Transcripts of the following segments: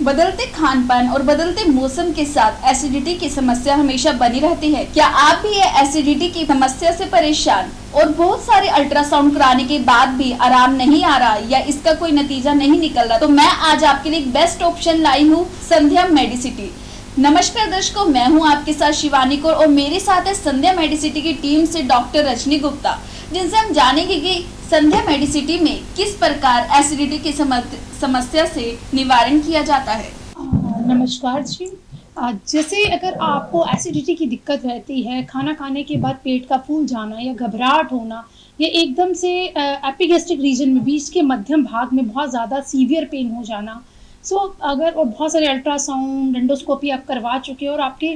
बदलते खान पान और बदलते मौसम के साथ एसिडिटी की समस्या हमेशा बनी रहती है। क्या आप भी ये एसिडिटी की समस्या से परेशान और बहुत सारे अल्ट्रासाउंड कराने के बाद भी आराम नहीं आ रहा या इसका कोई नतीजा नहीं निकल रहा, तो मैं आज आपके लिए एक बेस्ट ऑप्शन लाई हूँ, संध्या मेडिसिटी। नमस्कार दर्शकों, मैं हूँ आपके साथ शिवानी कौर और मेरे साथ है संध्या मेडिसिटी की टीम से डॉक्टर रजनी गुप्ता, जिनसे हम जानेंगे कि संध्या मेडिसिटी में किस प्रकार एसिडिटी की समस्या से निवारण किया जाता है। नमस्कार जी। जैसे अगर आपको एसिडिटी की दिक्कत रहती है, खाना खाने के बाद पेट का फूल जाना या घबराहट होना या एकदम से एपिगैस्ट्रिक रीजन में बीच के मध्यम भाग में बहुत ज़्यादा सीवियर पेन हो जाना, अगर और बहुत सारे अल्ट्रासाउंड एंडोस्कोपी आप करवा चुके हो और आपके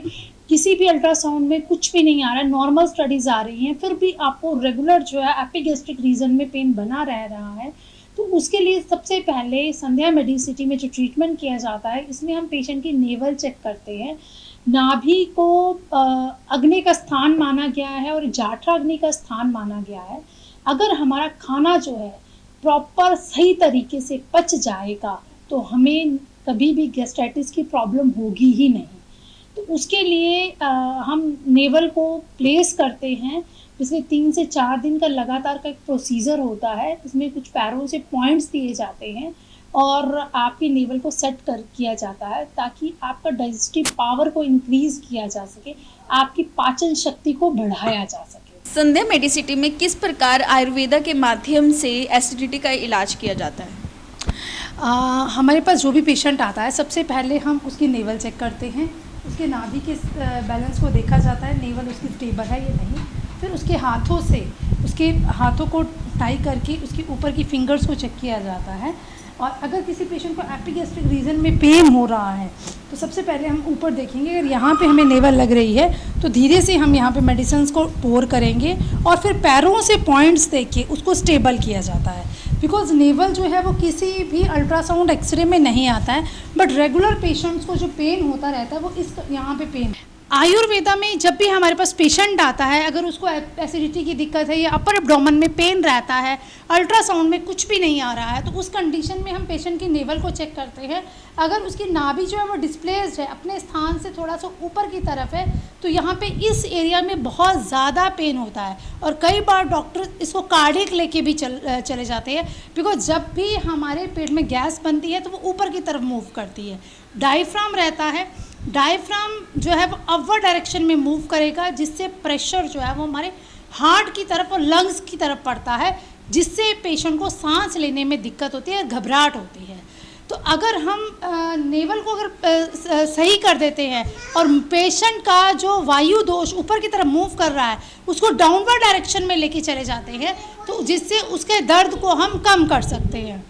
किसी भी अल्ट्रासाउंड में कुछ भी नहीं आ रहा है, नॉर्मल स्टडीज़ आ रही हैं, फिर भी आपको रेगुलर जो है एपिगैस्ट्रिक रीजन में पेन बना रह रहा है, तो उसके लिए सबसे पहले संध्या मेडिसिटी में जो ट्रीटमेंट किया जाता है, इसमें हम पेशेंट की नेवल चेक करते हैं। नाभि को अग्नि का स्थान माना गया है और जाठरा अग्नि का स्थान माना गया है। अगर हमारा खाना जो है प्रॉपर सही तरीके से पच जाएगा तो हमें कभी भी गैस्ट्राइटिस की प्रॉब्लम होगी ही नहीं। तो उसके लिए हम नेवल को प्लेस करते हैं, जिसमें 3 से 4 दिन का लगातार का एक प्रोसीजर होता है। इसमें कुछ पैरों से पॉइंट्स दिए जाते हैं और आपकी नेवल को सेट किया जाता है ताकि आपका डाइजेस्टिव पावर को इंक्रीज़ किया जा सके, आपकी पाचन शक्ति को बढ़ाया जा सके। संध्या मेडिसिटी में किस प्रकार आयुर्वेदा के माध्यम से एसिडिटी का इलाज किया जाता है? हमारे पास जो भी पेशेंट आता है, सबसे पहले हम उसकी नेवल चेक करते हैं, उसके नाभि के बैलेंस को देखा जाता है, नेवल उसकी स्टेबल है या नहीं। फिर उसके हाथों से उसके हाथों को टाई करके उसके ऊपर की फिंगर्स को चेक किया जाता है। और अगर किसी पेशेंट को एपिगैस्ट्रिक रीजन में पेन हो रहा है तो सबसे पहले हम ऊपर देखेंगे, अगर यहाँ पे हमें नेवल लग रही है तो धीरे से हम यहाँ पे मेडिसिन को पोर करेंगे और फिर पैरों से पॉइंट्स देख के उसको स्टेबल किया जाता है। बिकॉज नेवल जो है वो किसी भी अल्ट्रासाउंड एक्सरे में नहीं आता है, बट रेगुलर पेशेंट्स को जो पेन होता रहता है वो इस यहाँ पे पेन। आयुर्वेदा में जब भी हमारे पास पेशेंट आता है, अगर उसको एसिडिटी की दिक्कत है या अपर एब्डोमेन में पेन रहता है, अल्ट्रासाउंड में कुछ भी नहीं आ रहा है, तो उस कंडीशन में हम पेशेंट की नेवल को चेक करते हैं। अगर उसकी नाभि जो है वो डिस्प्लेस्ड है, अपने स्थान से थोड़ा सा ऊपर की तरफ है, तो यहाँ पे इस एरिया में बहुत ज़्यादा पेन होता है और कई बार डॉक्टर इसको कार्डियक लेके भी चले जाते हैं। बिकॉज जब भी हमारे पेट में गैस बनती है तो वो ऊपर की तरफ मूव करती है। डायफ्राम रहता है, डायफ्राम जो है वो अपवर्ड डायरेक्शन में मूव करेगा, जिससे प्रेशर जो है वो हमारे हार्ट की तरफ और लंग्स की तरफ पड़ता है, जिससे पेशेंट को सांस लेने में दिक्कत होती है, घबराहट होती है। तो अगर हम नेवल को अगर सही कर देते हैं और पेशेंट का जो वायु दोष ऊपर की तरफ मूव कर रहा है उसको डाउनवर्ड डायरेक्शन में लेके चले जाते हैं, तो जिससे उसके दर्द को हम कम कर सकते हैं।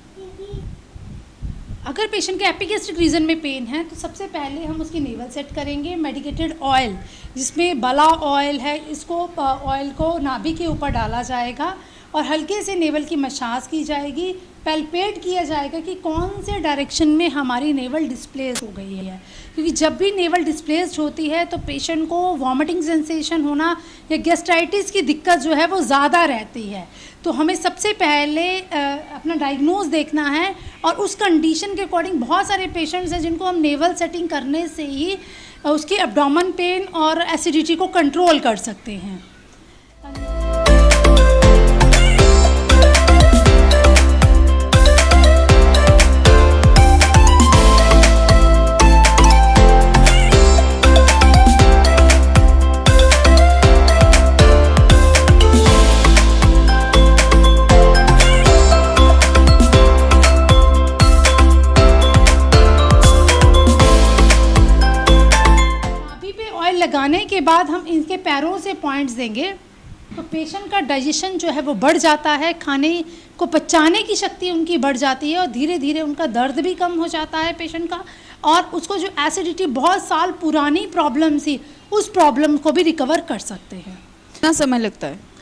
अगर पेशेंट के एपिगैस्ट्रिक रीजन में पेन है तो सबसे पहले हम उसकी नेवल सेट करेंगे। मेडिकेटेड ऑयल, जिसमें बला ऑयल है, इसको ऑयल को नाभि के ऊपर डाला जाएगा और हल्के से नेवल की मसाज की जाएगी। पैल्पेट किया जाएगा कि कौन से डायरेक्शन में हमारी नेवल डिस्प्लेस हो गई है, क्योंकि जब भी नेवल डिस्प्लेस्ड होती है तो पेशेंट को वॉमिटिंग सेंसेशन होना या गैस्ट्राइटिस की दिक्कत जो है वो ज़्यादा रहती है। तो हमें सबसे पहले अपना डायग्नोज देखना है और उस कंडीशन के अकॉर्डिंग बहुत सारे पेशेंट्स हैं जिनको हम नेवल सेटिंग करने से ही उसकी एब्डोमेन पेन और एसिडिटी को कंट्रोल कर सकते हैं। लगाने के बाद हम इनके पैरों से पॉइंट्स देंगे तो पेशेंट का डाइजेशन जो है वो बढ़ जाता है, खाने को पचाने की शक्ति उनकी बढ़ जाती है और धीरे धीरे उनका दर्द भी कम हो जाता है पेशेंट का, और उसको जो एसिडिटी बहुत साल पुरानी प्रॉब्लम थी उस प्रॉब्लम को भी रिकवर कर सकते हैं। कितना समय लगता है?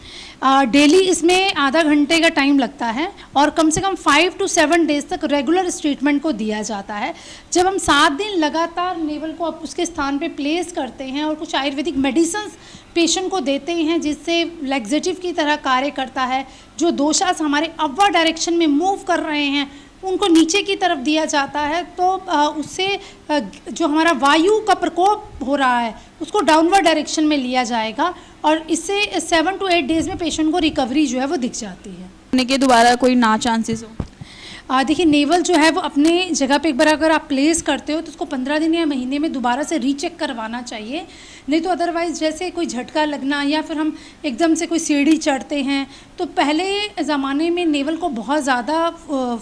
डेली इसमें आधा घंटे का टाइम लगता है और कम से कम 5 to 7 डेज तक रेगुलर इस ट्रीटमेंट को दिया जाता है। जब हम 7 दिन लगातार नेवल को उसके स्थान पे प्लेस करते हैं और कुछ आयुर्वेदिक मेडिसिन्स पेशेंट को देते हैं जिससे लैक्सेटिव की तरह कार्य करता है, जो दोषास हमारे अपवर्ड डायरेक्शन में मूव कर रहे हैं उनको नीचे की तरफ दिया जाता है, तो उससे जो हमारा वायु का प्रकोप हो रहा है उसको डाउनवर्ड डायरेक्शन में लिया जाएगा और इससे 7 to 8 डेज़ में पेशेंट को रिकवरी जो है वो दिख जाती है। होने के दोबारा कोई ना चांसेस हो? देखिए नेवल जो है वो अपने जगह पे एक बार अगर आप प्लेस करते हो तो उसको 15 दिन या महीने में दोबारा से रीचेक करवाना चाहिए, नहीं तो अदरवाइज़ जैसे कोई झटका लगना या फिर हम एकदम से कोई सीढ़ी चढ़ते हैं, तो पहले ज़माने में नेवल को बहुत ज़्यादा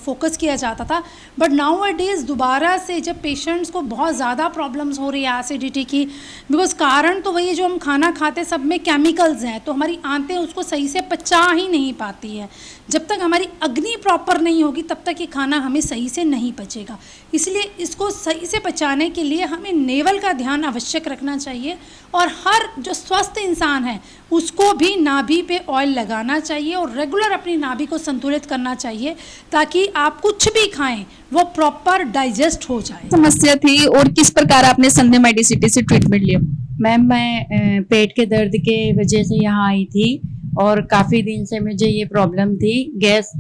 फोकस किया जाता था, बट नाउ अ डेज़ दोबारा से जब पेशेंट्स को बहुत ज़्यादा प्रॉब्लम्स हो रही है एसिडिटी की, बिकॉज कारण तो वही है जो हम खाना खाते सब में केमिकल्स हैं, तो हमारी आंतें उसको सही से पचा ही नहीं पाती है। जब तक हमारी अग्नि प्रॉपर नहीं होगी तब तक ये खाना हमें सही से नहीं पचेगा, इसलिए इसको सही से पचाने के लिए हमें नेवल का ध्यान आवश्यक रखना चाहिए और हर जो स्वस्थ इंसान है उसको भी नाभि पे ऑयल लगाना चाहिए और रेगुलर अपनी नाभि को संतुलित करना चाहिए ताकि आप कुछ भी खाएं वो प्रॉपर डाइजेस्ट हो जाए। समस्या थी और किस प्रकार आपने संध्या मेडिसिटी से ट्रीटमेंट लिया? मैम मैं पेट के दर्द के वजह से यहाँ आई थी और काफ़ी दिन से मुझे ये प्रॉब्लम थी, गैस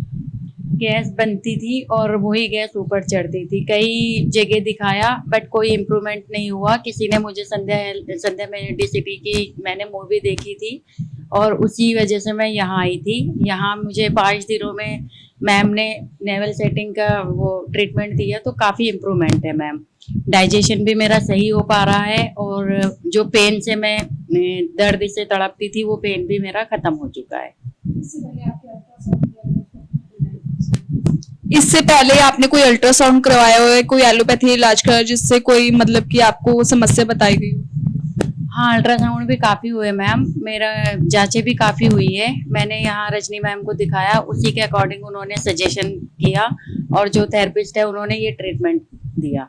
बनती थी और वही गैस ऊपर चढ़ती थी। कई जगह दिखाया बट कोई इम्प्रूवमेंट नहीं हुआ। किसी ने मुझे संध्या मेडिसिटी की मैंने मूवी देखी थी और उसी वजह से मैं यहाँ आई थी। यहाँ मुझे 5 दिनों में मैम ने नेवल सेटिंग का वो ट्रीटमेंट दिया तो काफ़ी इम्प्रूवमेंट है मैम। डाइजेशन भी मेरा सही हो पा रहा है और जो पेन से मैं दर्द से तड़पती थी वो पेन भी मेरा ख़त्म हो चुका है। इससे पहले आपने कोई अल्ट्रासाउंड करवाया हो है, कोई एलोपैथी इलाज कराया जिससे कोई मतलब कि आपको समस्या बताई गई हो? हाँ, अल्ट्रासाउंड भी काफ़ी हुए मैम, मेरा जांचें भी काफ़ी हुई है। मैंने यहाँ रजनी मैम को दिखाया, उसी के अकॉर्डिंग उन्होंने सजेशन किया और जो थेरेपिस्ट है उन्होंने ये ट्रीटमेंट दिया।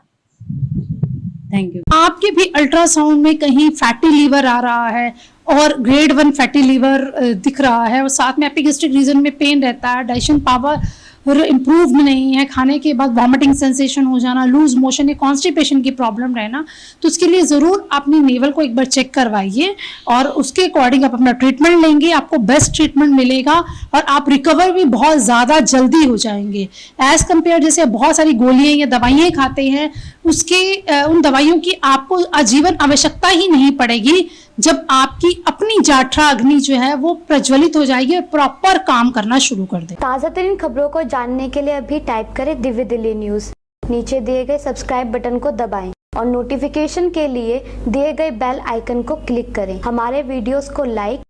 Thank you. आपके भी अल्ट्रासाउंड में कहीं फैटी लीवर आ रहा है और ग्रेड 1 फैटी लीवर दिख रहा है और साथ में एपिगैस्ट्रिक रीजन में पेन रहता है, डाइजेशन पावर इम्प्रूव नहीं है, खाने के बाद वॉमिटिंग सेंसेशन हो जाना, लूज मोशन या कॉन्स्टिपेशन की प्रॉब्लम रहना, तो उसके लिए ज़रूर अपनी नेवल को एक बार चेक करवाइए और उसके अकॉर्डिंग आप अपना ट्रीटमेंट लेंगे, आपको बेस्ट ट्रीटमेंट मिलेगा और आप रिकवर भी बहुत ज़्यादा जल्दी हो जाएंगे एज़ कम्पेयर जैसे बहुत सारी गोलियाँ या दवाइयाँ खाते हैं उसके उन दवाइयों की आपको आजीवन आवश्यकता ही नहीं पड़ेगी जब आपकी अपनी जाठरा अग्नि जो है वो प्रज्वलित हो जाएगी और प्रॉपर काम करना शुरू कर दे। ताज़ा तरीन खबरों को जानने के लिए अभी टाइप करें दिव्य दिल्ली न्यूज़, नीचे दिए गए सब्सक्राइब बटन को दबाएं और नोटिफिकेशन के लिए दिए गए बेल आइकन को क्लिक करें। हमारे वीडियोस को लाइक,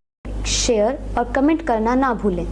शेयर और कमेंट करना ना भूलें।